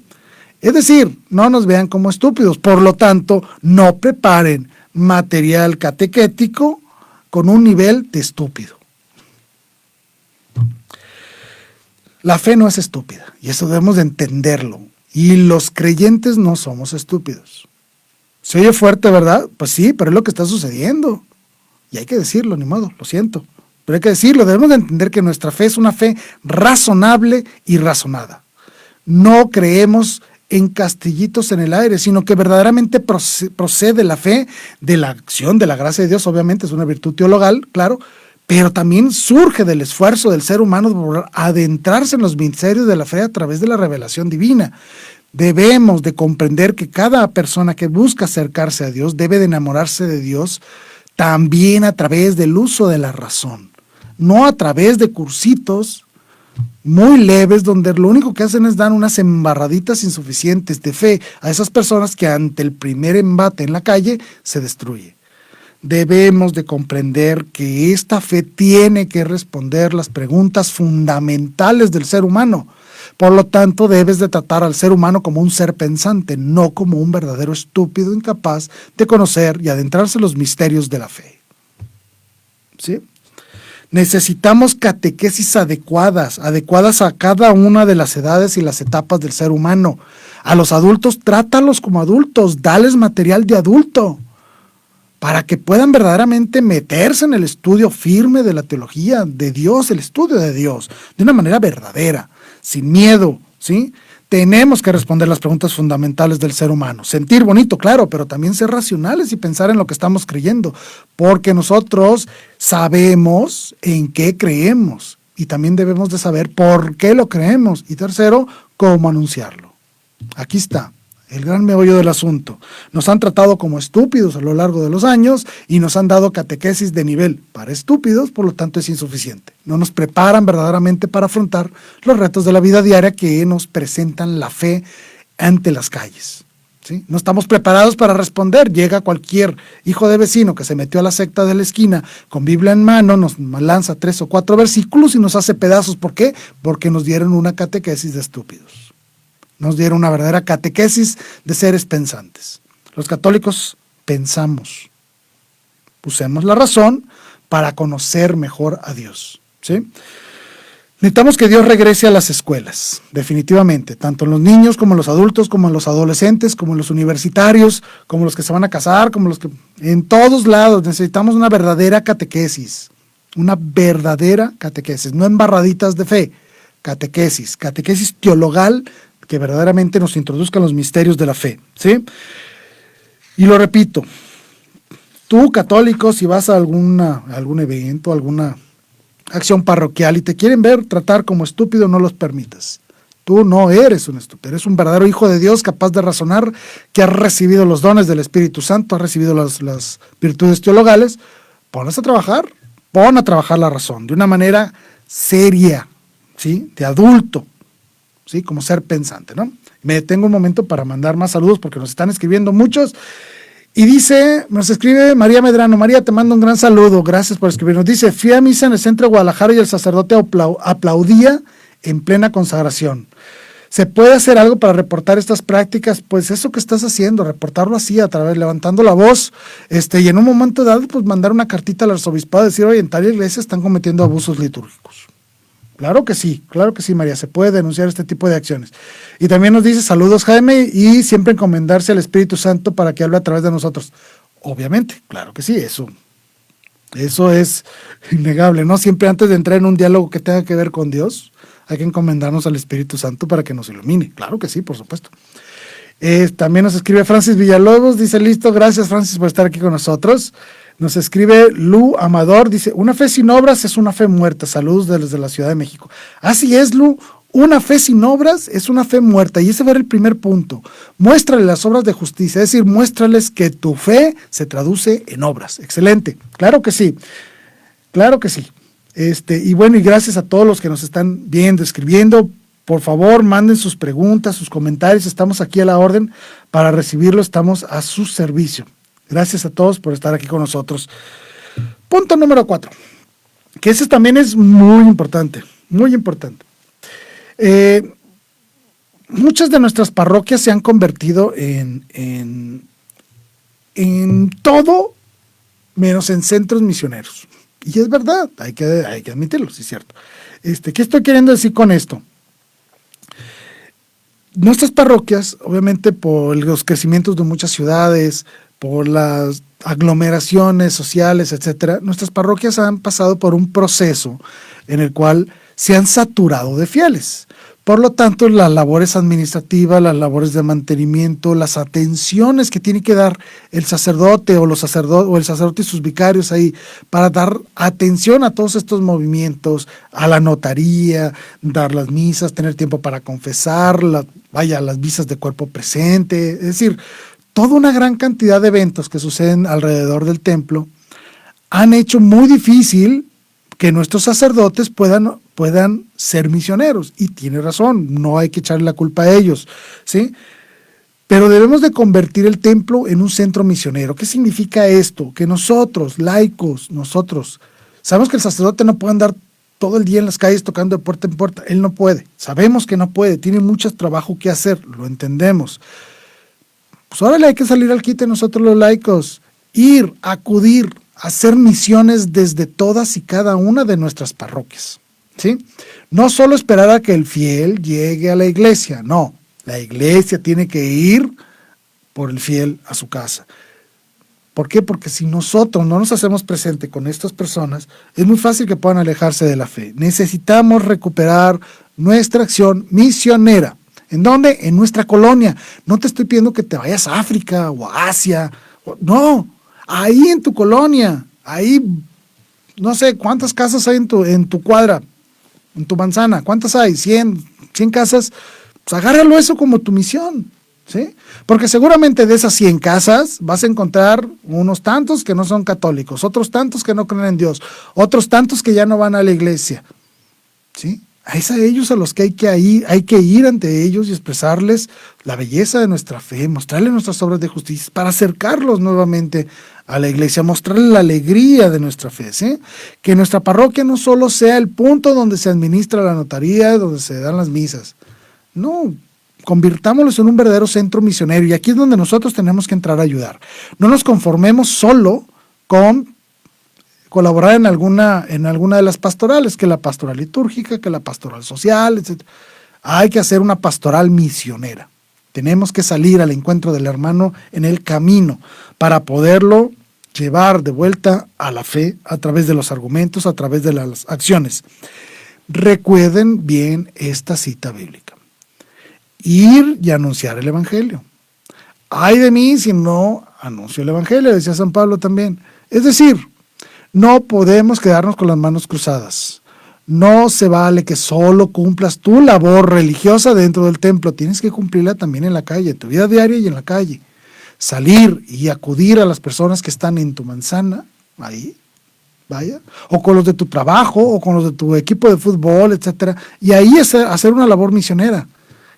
Es decir, no nos vean como estúpidos, por lo tanto, no preparen material catequético con un nivel de estúpido. La fe no es estúpida, y eso debemos de entenderlo, y los creyentes no somos estúpidos. Se oye fuerte, ¿verdad? Pues sí, pero es lo que está sucediendo. Y hay que decirlo, ni modo, lo siento. Pero hay que decirlo, debemos de entender que nuestra fe es una fe razonable y razonada. No creemos en castillitos en el aire, sino que verdaderamente procede la fe de la acción, de la gracia de Dios, obviamente es una virtud teologal, claro, pero también surge del esfuerzo del ser humano por adentrarse en los misterios de la fe a través de la revelación divina. Debemos de comprender que cada persona que busca acercarse a Dios debe de enamorarse de Dios también a través del uso de la razón, no a través de cursitos muy leves donde lo único que hacen es dar unas embarraditas insuficientes de fe a esas personas que ante el primer embate en la calle se destruye. Debemos de comprender que esta fe tiene que responder las preguntas fundamentales del ser humano. Por lo tanto, debes de tratar al ser humano como un ser pensante, no como un verdadero estúpido incapaz de conocer y adentrarse en los misterios de la fe. ¿Sí? Necesitamos catequesis adecuadas a cada una de las edades y las etapas del ser humano. A los adultos, trátalos como adultos, dales material de adulto, para que puedan verdaderamente meterse en el estudio firme de la teología de Dios, el estudio de Dios, de una manera verdadera, sin miedo, ¿sí? Tenemos que responder las preguntas fundamentales del ser humano. Sentir bonito, claro, pero también ser racionales y pensar en lo que estamos creyendo, porque nosotros sabemos en qué creemos y también debemos de saber por qué lo creemos. Y tercero, cómo anunciarlo. Aquí está. el gran meollo del asunto. Nos han tratado como estúpidos a lo largo de los años y nos han dado catequesis de nivel para estúpidos, por lo tanto es insuficiente. No nos preparan verdaderamente para afrontar los retos de la vida diaria que nos presentan la fe ante las calles. ¿Sí? No estamos preparados para responder. Llega cualquier hijo de vecino que se metió a la secta de la esquina con Biblia en mano, nos lanza 3 o 4 versículos y nos hace pedazos. ¿Por qué? Porque nos dieron una catequesis de estúpidos. Nos dieron una verdadera catequesis de seres pensantes. Los católicos pensamos. Usemos la razón para conocer mejor a Dios. ¿Sí? Necesitamos que Dios regrese a las escuelas, definitivamente, tanto en los niños como en los adultos, como en los adolescentes, como en los universitarios, como los que se van a casar, como los que... En todos lados necesitamos una verdadera catequesis, no embarraditas de fe, catequesis teologal que verdaderamente nos introduzca en los misterios de la fe, ¿sí? Y lo repito, tú católico, si vas a algún evento, alguna acción parroquial y te quieren ver tratar como estúpido, no los permitas. Tú no eres un estúpido, eres un verdadero hijo de Dios capaz de razonar, que has recibido los dones del Espíritu Santo, has recibido las virtudes teologales. Ponlas a trabajar, pon a trabajar la razón de una manera seria, ¿sí? De adulto, ¿sí? Como ser pensante, ¿no? Me detengo un momento para mandar más saludos porque nos están escribiendo muchos. Y dice, nos escribe María Medrano. María, te mando un gran saludo, gracias por escribirnos. Dice, fui a misa en el centro de Guadalajara y el sacerdote aplaudía en plena consagración. ¿Se puede hacer algo para reportar estas prácticas? Pues eso que estás haciendo, reportarlo así, a través, levantando la voz, y en un momento dado, pues mandar una cartita al arzobispado, decir, oye, en tal iglesia están cometiendo abusos litúrgicos. Claro que sí, María, se puede denunciar este tipo de acciones. Y también nos dice, saludos Jaime, y siempre encomendarse al Espíritu Santo para que hable a través de nosotros. Obviamente, claro que sí, eso es innegable, ¿no? Siempre antes de entrar en un diálogo que tenga que ver con Dios, hay que encomendarnos al Espíritu Santo para que nos ilumine. Claro que sí, por supuesto. También nos escribe Francis Villalobos, dice, listo, gracias Francis por estar aquí con nosotros. Nos escribe Lu Amador, dice, una fe sin obras es una fe muerta. Saludos desde la Ciudad de México. Así es, Lu, una fe sin obras es una fe muerta. Y ese va a ser el primer punto. Muéstrale las obras de justicia, es decir, muéstrales que tu fe se traduce en obras. Excelente, claro que sí, claro que sí. Y bueno, y gracias a todos los que nos están viendo, escribiendo. Por favor, manden sus preguntas, sus comentarios. Estamos aquí a la orden para recibirlo, estamos a su servicio. Gracias a todos por estar aquí con nosotros. Punto número 4, que ese también es muy importante, muy importante. Muchas de nuestras parroquias se han convertido en todo menos en centros misioneros. Y es verdad, hay que admitirlo, sí es cierto. ¿Qué estoy queriendo decir con esto? Nuestras parroquias, obviamente por los crecimientos de muchas ciudades, por las aglomeraciones sociales, etcétera, nuestras parroquias han pasado por un proceso en el cual se han saturado de fieles. Por lo tanto, las labores administrativas, las labores de mantenimiento, las atenciones que tiene que dar el sacerdote o el sacerdote y sus vicarios ahí para dar atención a todos estos movimientos, a la notaría, dar las misas, tener tiempo para confesar, las misas de cuerpo presente, es decir, toda una gran cantidad de eventos que suceden alrededor del templo han hecho muy difícil que nuestros sacerdotes puedan ser misioneros. Y tiene razón, no hay que echarle la culpa a ellos, ¿sí? Pero debemos de convertir el templo en un centro misionero. ¿Qué significa esto? Que nosotros, laicos, sabemos que el sacerdote no puede andar todo el día en las calles tocando de puerta en puerta. Él no puede, sabemos que no puede, tiene mucho trabajo que hacer, lo entendemos. Pues ahora hay que salir al quite nosotros los laicos, acudir, hacer misiones desde todas y cada una de nuestras parroquias, ¿sí? No solo esperar a que el fiel llegue a la iglesia, no, la iglesia tiene que ir por el fiel a su casa. ¿Por qué? Porque si nosotros no nos hacemos presente con estas personas, es muy fácil que puedan alejarse de la fe. Necesitamos recuperar nuestra acción misionera. ¿En dónde? En nuestra colonia. No te estoy pidiendo que te vayas a África o a Asia, no, ahí en tu colonia, ahí, no sé, ¿cuántas casas hay en tu cuadra, en tu manzana? ¿Cuántas hay? 100 casas. Pues agárralo eso como tu misión, ¿sí? Porque seguramente de esas 100 casas vas a encontrar unos tantos que no son católicos, otros tantos que no creen en Dios, otros tantos que ya no van a la iglesia, ¿sí? Es a ellos a los que hay que ir ante ellos y expresarles la belleza de nuestra fe, mostrarles nuestras obras de justicia para acercarlos nuevamente a la iglesia, mostrarles la alegría de nuestra fe, ¿sí? Que nuestra parroquia no solo sea el punto donde se administra la notaría, donde se dan las misas, no, convirtámoslos en un verdadero centro misionero, y aquí es donde nosotros tenemos que entrar a ayudar. No nos conformemos solo con colaborar en alguna de las pastorales, que la pastoral litúrgica, que la pastoral social, etc. Hay que hacer una pastoral misionera. Tenemos que salir al encuentro del hermano en el camino para poderlo llevar de vuelta a la fe a través de los argumentos, a través de las acciones. Recuerden bien esta cita bíblica. Ir y anunciar el evangelio. Ay de mí si no anuncio el evangelio, decía San Pablo también. Es decir, no podemos quedarnos con las manos cruzadas. No se vale que solo cumplas tu labor religiosa dentro del templo. Tienes que cumplirla también en la calle, en tu vida diaria y en la calle. Salir y acudir a las personas que están en tu manzana, ahí, vaya, o con los de tu trabajo, o con los de tu equipo de fútbol, etcétera. Y ahí es hacer una labor misionera.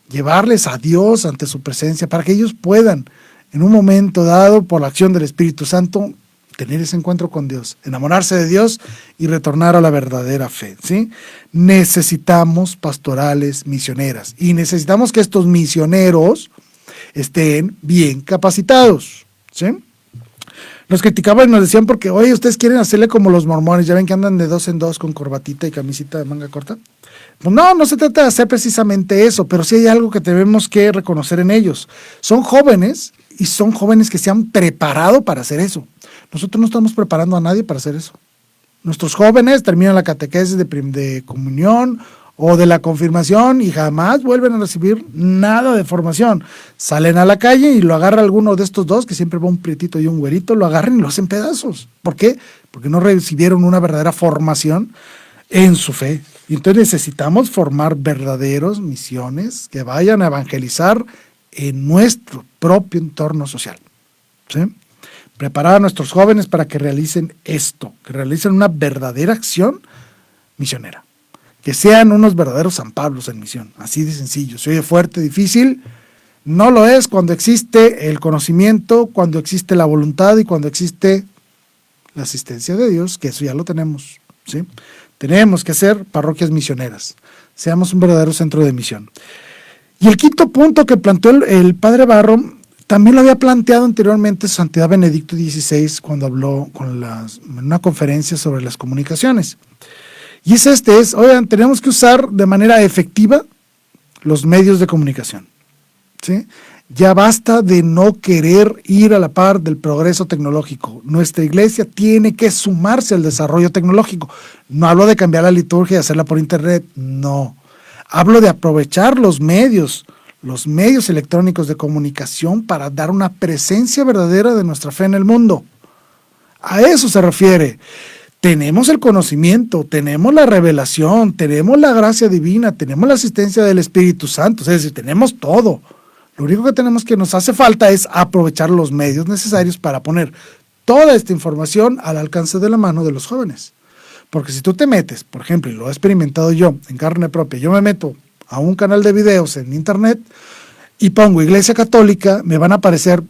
Llevarles a Dios ante su presencia para que ellos puedan, en un momento dado, por la acción del Espíritu Santo, tener ese encuentro con Dios, enamorarse de Dios y retornar a la verdadera fe, ¿sí? Necesitamos pastorales misioneras y necesitamos que estos misioneros estén bien capacitados, ¿sí? Nos criticaban y nos decían porque, oye, ustedes quieren hacerle como los mormones, ya ven que andan de 2 en 2 con corbatita y camisita de manga corta. Pues no se trata de hacer precisamente eso, pero sí hay algo que tenemos que reconocer en ellos. Son jóvenes y son jóvenes que se han preparado para hacer eso. Nosotros no estamos preparando a nadie para hacer eso. Nuestros jóvenes terminan la catequesis de comunión o de la confirmación y jamás vuelven a recibir nada de formación. Salen a la calle y lo agarra alguno de estos dos, que siempre va un prietito y un güerito, lo agarran y lo hacen pedazos. ¿Por qué? Porque no recibieron una verdadera formación en su fe. Y entonces necesitamos formar verdaderos misiones que vayan a evangelizar en nuestro propio entorno social, ¿sí? Preparar a nuestros jóvenes para que realicen esto, que realicen una verdadera acción misionera, que sean unos verdaderos San Pablos en misión, así de sencillo. Se oye fuerte, difícil, no lo es cuando existe el conocimiento, cuando existe la voluntad y cuando existe la asistencia de Dios, que eso ya lo tenemos, ¿sí? Tenemos que ser parroquias misioneras, seamos un verdadero centro de misión. Y el quinto punto que planteó el padre Barro, también lo había planteado anteriormente Santidad Benedicto XVI cuando habló en una conferencia sobre las comunicaciones. Y oigan, tenemos que usar de manera efectiva los medios de comunicación, ¿sí? Ya basta de no querer ir a la par del progreso tecnológico. Nuestra iglesia tiene que sumarse al desarrollo tecnológico. No hablo de cambiar la liturgia y hacerla por internet, no. Hablo de aprovechar los medios electrónicos de comunicación para dar una presencia verdadera de nuestra fe en el mundo. A eso se refiere. Tenemos el conocimiento, tenemos la revelación, tenemos la gracia divina, tenemos la asistencia del Espíritu Santo, es decir, tenemos todo. Lo único que nos hace falta es aprovechar los medios necesarios para poner toda esta información al alcance de la mano de los jóvenes. Porque si tú te metes, por ejemplo, y lo he experimentado yo en carne propia, yo me meto a un canal de videos en internet y pongo Iglesia Católica, me van a aparecer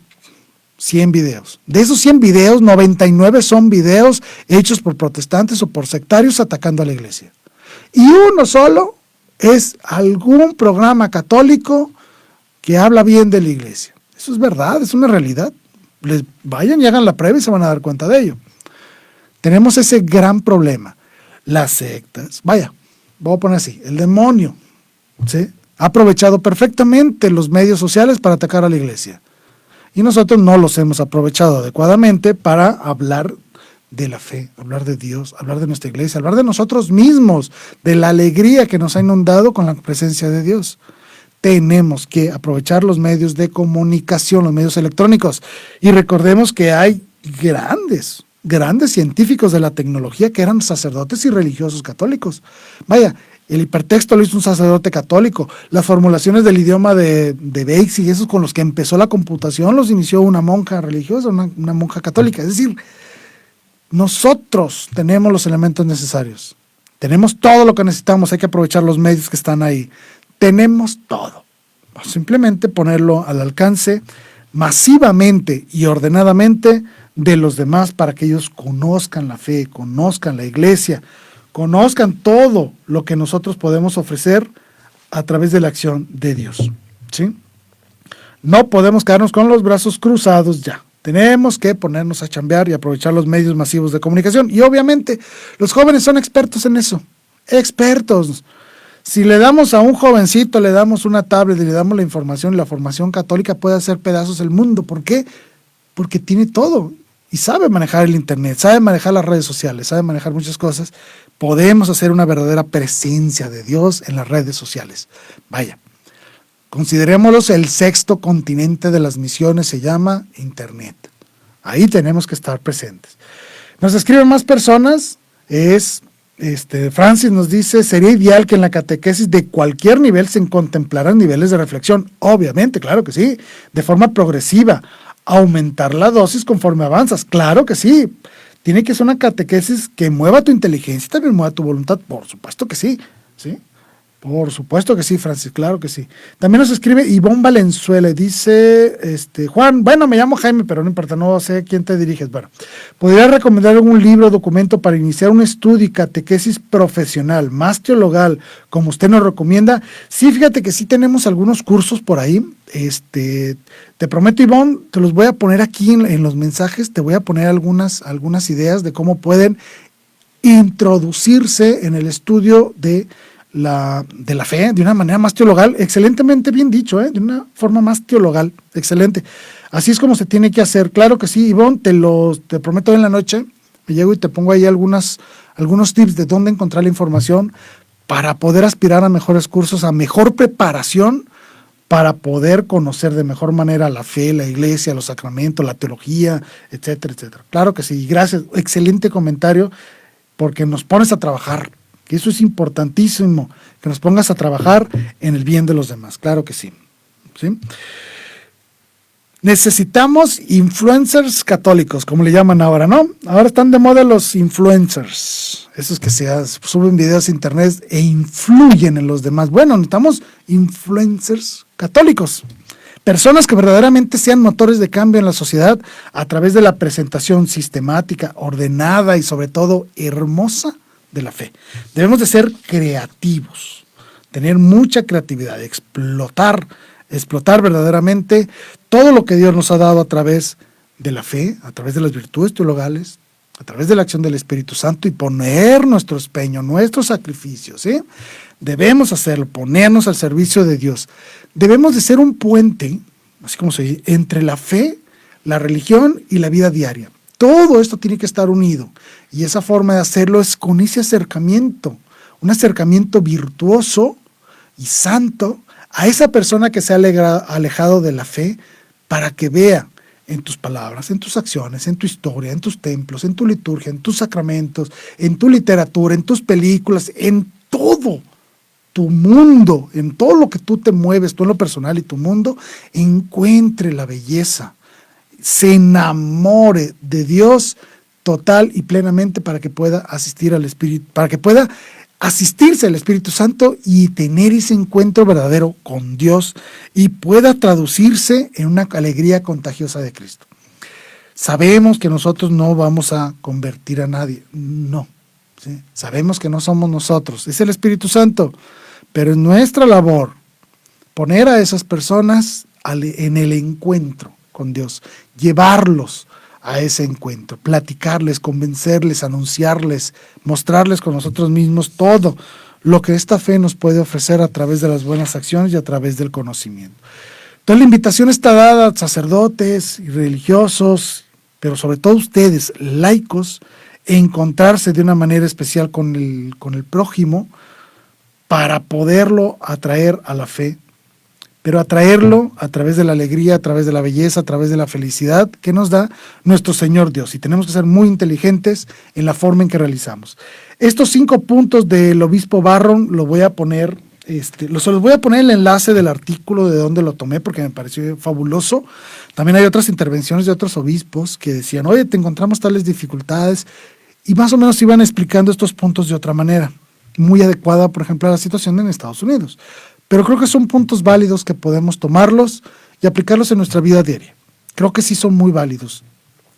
100 videos. De esos 100 videos, 99 son videos hechos por protestantes o por sectarios atacando a la iglesia. Y uno solo es algún programa católico que habla bien de la iglesia. Eso es verdad, es una realidad. Vayan y hagan la prueba y se van a dar cuenta de ello. Tenemos ese gran problema. Las sectas, voy a poner así, el demonio, ¿sí?, ha aprovechado perfectamente los medios sociales para atacar a la iglesia. Y nosotros no los hemos aprovechado adecuadamente para hablar de la fe, hablar de Dios, hablar de nuestra iglesia, hablar de nosotros mismos, de la alegría que nos ha inundado con la presencia de Dios. Tenemos que aprovechar los medios de comunicación, los medios electrónicos. Y recordemos que hay grandes científicos de la tecnología que eran sacerdotes y religiosos católicos. El hipertexto lo hizo un sacerdote católico. Las formulaciones del idioma de Basic, esos con los que empezó la computación, los inició una monja religiosa, una monja católica. Es decir, nosotros tenemos los elementos necesarios. Tenemos todo lo que necesitamos, hay que aprovechar los medios que están ahí. Tenemos todo. Simplemente ponerlo al alcance masivamente y ordenadamente de los demás para que ellos conozcan la fe, conozcan la iglesia, conozcan todo lo que nosotros podemos ofrecer a través de la acción de Dios, ¿sí? No podemos quedarnos con los brazos cruzados ya. Tenemos que ponernos a chambear y aprovechar los medios masivos de comunicación. Y obviamente los jóvenes son expertos en eso, expertos. Si le damos a un jovencito, le damos una tablet y le damos la información y la formación católica, puede hacer pedazos el mundo. ¿Por qué? Porque tiene todo y sabe manejar el internet, sabe manejar las redes sociales, sabe manejar muchas cosas. Podemos hacer una verdadera presencia de Dios en las redes sociales. Vaya, considerémoslos el sexto continente de las misiones, se llama internet. Ahí tenemos que estar presentes. Nos escriben más personas, Francis nos dice, sería ideal que en la catequesis de cualquier nivel se contemplaran niveles de reflexión. Obviamente, claro que sí, de forma progresiva. Aumentar la dosis conforme avanzas, claro que sí. Tiene que ser una catequesis que mueva tu inteligencia y también mueva tu voluntad, por supuesto que sí, ¿sí? Por supuesto que sí, Francis, claro que sí. También nos escribe Ivonne Valenzuela y dice, Juan, bueno, me llamo Jaime, pero no importa, no sé a quién te diriges. Bueno, ¿podría recomendar algún libro o documento para iniciar un estudio y catequesis profesional, más teologal, como usted nos recomienda? Sí, fíjate que sí tenemos algunos cursos por ahí. Te prometo, Ivonne, te los voy a poner aquí en los mensajes, te voy a poner algunas ideas de cómo pueden introducirse en el estudio de la fe de una manera más teologal, excelentemente bien dicho, de una forma más teologal, excelente. Así es como se tiene que hacer, claro que sí, Ivonne, te prometo en la noche, me llego y te pongo ahí algunos tips de dónde encontrar la información para poder aspirar a mejores cursos, a mejor preparación, para poder conocer de mejor manera la fe, la iglesia, los sacramentos, la teología, etcétera, etcétera. Claro que sí, gracias, excelente comentario, porque nos pones a trabajar. Que eso es importantísimo, que nos pongas a trabajar en el bien de los demás, claro que sí, ¿sí? Necesitamos influencers católicos, como le llaman ahora, ¿no? Ahora están de moda los influencers, esos que suben videos a internet e influyen en los demás. Bueno, necesitamos influencers católicos, personas que verdaderamente sean motores de cambio en la sociedad a través de la presentación sistemática, ordenada y sobre todo hermosa de la fe. Debemos de ser creativos, tener mucha creatividad, explotar verdaderamente todo lo que Dios nos ha dado a través de la fe, a través de las virtudes teologales, a través de la acción del Espíritu Santo y poner nuestro empeño, nuestro sacrificio, ¿sí? Debemos hacerlo, ponernos al servicio de Dios. Debemos de ser un puente, así como se dice, entre la fe, la religión y la vida diaria. Todo esto tiene que estar unido y esa forma de hacerlo es con ese acercamiento, un acercamiento virtuoso y santo a esa persona que se ha alejado de la fe para que vea en tus palabras, en tus acciones, en tu historia, en tus templos, en tu liturgia, en tus sacramentos, en tu literatura, en tus películas, en todo tu mundo, en todo lo que tú te mueves, tú en lo personal y tu mundo, encuentre la belleza, se enamore de Dios total y plenamente para que pueda asistir al Espíritu, para que pueda asistirse al Espíritu Santo y tener ese encuentro verdadero con Dios y pueda traducirse en una alegría contagiosa de Cristo. Sabemos que nosotros no vamos a convertir a nadie, no, ¿sí? Sabemos que no somos nosotros, es el Espíritu Santo, pero es nuestra labor poner a esas personas en el encuentro con Dios, llevarlos a ese encuentro, platicarles, convencerles, anunciarles, mostrarles con nosotros mismos todo lo que esta fe nos puede ofrecer a través de las buenas acciones y a través del conocimiento. Entonces la invitación está dada a sacerdotes y religiosos, pero sobre todo ustedes, laicos, encontrarse de una manera especial con el prójimo para poderlo atraer a la fe, pero atraerlo a través de la alegría, a través de la belleza, a través de la felicidad que nos da nuestro Señor Dios. Y tenemos que ser muy inteligentes en la forma en que realizamos. Estos 5 puntos del obispo Barron lo voy a poner, los voy a poner el enlace del artículo de donde lo tomé porque me pareció fabuloso. También hay otras intervenciones de otros obispos que decían, oye, te encontramos tales dificultades, y más o menos iban explicando estos puntos de otra manera, muy adecuada, por ejemplo, a la situación en Estados Unidos. Pero creo que son puntos válidos que podemos tomarlos y aplicarlos en nuestra vida diaria. Creo que sí son muy válidos.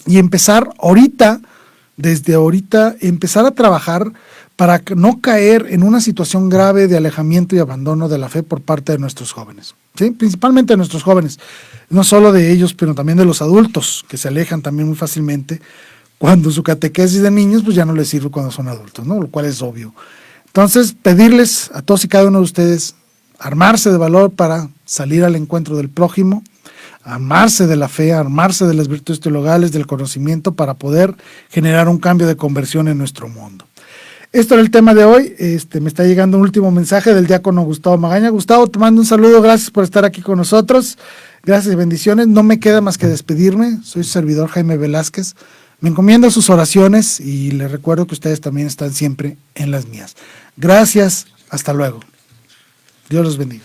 Y empezar ahorita, desde ahorita, empezar a trabajar para no caer en una situación grave de alejamiento y abandono de la fe por parte de nuestros jóvenes, ¿sí? Principalmente de nuestros jóvenes, no solo de ellos, pero también de los adultos, que se alejan también muy fácilmente cuando su catequesis de niños pues ya no les sirve cuando son adultos, ¿no? Lo cual es obvio. Entonces, pedirles a todos y cada uno de ustedes armarse de valor para salir al encuentro del prójimo, armarse de la fe, armarse de las virtudes teologales, del conocimiento, para poder generar un cambio de conversión en nuestro mundo. Esto era el tema de hoy. Me está llegando un último mensaje del diácono Gustavo Magaña. Gustavo, te mando un saludo, gracias por estar aquí con nosotros, gracias y bendiciones. No me queda más que despedirme, soy su servidor Jaime Velázquez. Me encomiendo sus oraciones y les recuerdo que ustedes también están siempre en las mías. Gracias, hasta luego. Dios los bendiga.